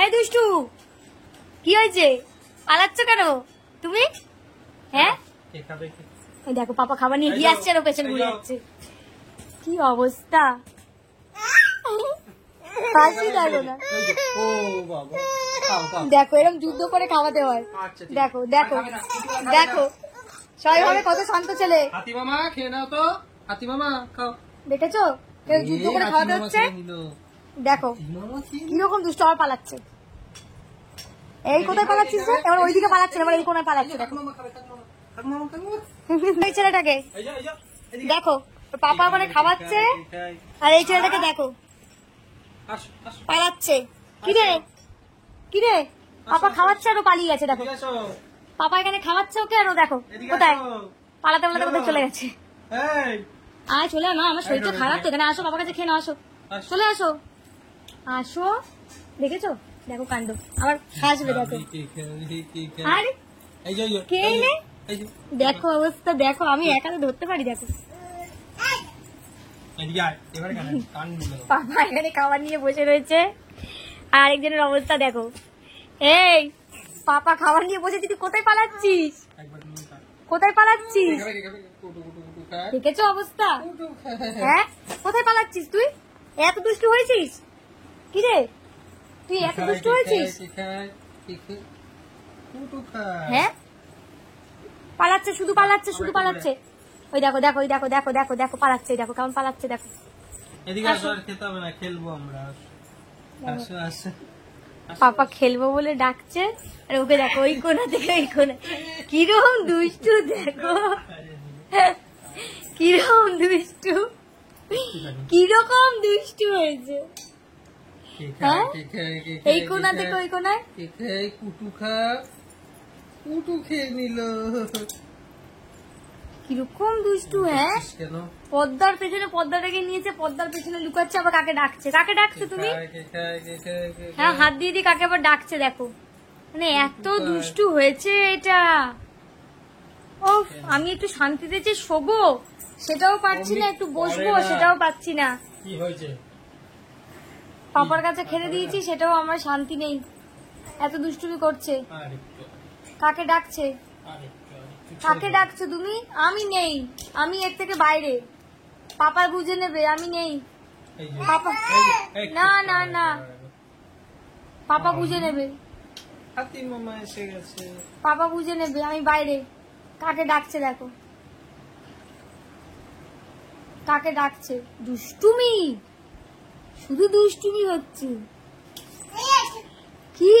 এই দুষ্টু, কি হয়েছে? পালাচ্ছ কেন তুমি? হ্যাঁ দেখো পাপা খাবার নিয়ে গিয়ে আসছে আর ও পেছনে ঘুরে যাচ্ছে। কি অবস্থা, হাসি দেখো না। দেখো এরকম যুদ্ধ করে খাওয়াতে হয়। দেখো দেখো দেখো সবাই ভাবে কত শান্ত ছেলে। হাতি মামা খেয়ে নাও তো, হাতি মামা খাও। দেখেছো যুদ্ধ করে খাওয়াতে হচ্ছে। দেখো কিরকম দুষ্ট আবার পালাচ্ছে। এই কোথায় পালাচ্ছিস রে? এবার ওইদিকে পালাচ্ছে, এবার এই কোনায় পালাচ্ছে। দেখো এই ছেলেটাকে দেখো, পাপা ওখানে খাওয়াচ্ছে আর এই ছেলেটাকে দেখো পালাচ্ছে। কিরে কিরে, পাপা খাওয়াচ্ছে আর ও পালিয়ে গেছে। দেখো পাপা এখানে খাওয়াচ্ছে ওকে আর ও দেখো কোথায় পালাতে পালাতে কোথায় চলে গেছে। আয় চলে না, আমার শরীরটা খারাপ তো, এখানে আসো বাবার কাছে খেয়ে নাও, আসো চলে আসো আসো। দেখেছো দেখো কাণ্ড, আবার হাসবে দেখো। আরে কে এলে দেখো অবস্থা, দেখো আমি একাতে ধরতে পারি। দেখো পাপা এখানে খাবার নিয়ে বসে রয়েছে আর একজনের অবস্থা দেখো। এই পাপা খাবার নিয়ে বসে, তুই কোথায় পালাচ্ছিস? কোথায় পালাচ্ছিস? দেখেছো অবস্থা? হ্যাঁ কোথায় পালাচ্ছিস তুই? এত দুষ্টু হয়েছিস? কি রে তুই এত দুষ্টু হয়েছিস? হ্যাঁ পালাচ্ছে, শুধু পালাচ্ছে, শুধু পালাচ্ছে। ওই দেখো দেখো ওই দেখো দেখো দেখো দেখো পালাচ্ছে, দেখো কেমন পালাচ্ছে। দেখো পাপা খেলবো বলে ডাকছে আর ওকে দেখো ওই কোনা থেকে ওই কোনা। কিরকম দুষ্টু দেখো, কিরকম দুষ্টু, কিরকম দুষ্টু হয়েছে। এই কোনা থেকে ওই কোনায় কুটু খেয়ে নিল। কিরকম দুষ্টু। হ্যাঁ পদ্মার পেছনে, পদ্মাটাকে নিয়েছে, পদ্মার পেছনে লুকাচ্ছে, আবার কাকে ডাকছে। কাকে ডাকছো তুমি? হ্যাঁ হাত দিয়ে দিয়ে কাকে আবার ডাকছে। দেখো মানে এত দুষ্টু হয়েছে এটা। ও আমি একটু শান্তিতে যে শোবো সেটাও পারছি না, একটু বসবো সেটাও পাচ্ছি না। কি হয়েছে? পাপার কাছে খেলে দিয়েছি সেটাও আমার শান্তি নেই, এত দুষ্টুমি করছে। কাকে ডাকছে? কাকে ডাকছো তুমি? আমি নেই, আমি এর থেকে বাইরে। পাপা বুঝে নেবে আমি নেই। পাপা না না না, পাপা বুঝে নেবে, হাতি মামা এসে গেছে, পাপা বুঝে নেবে আমি বাইরে। কাকে ডাকছে দেখো, কাকে ডাকছে। দুষ্টুমি, শুধু দুষ্টুমি হচ্ছে। কি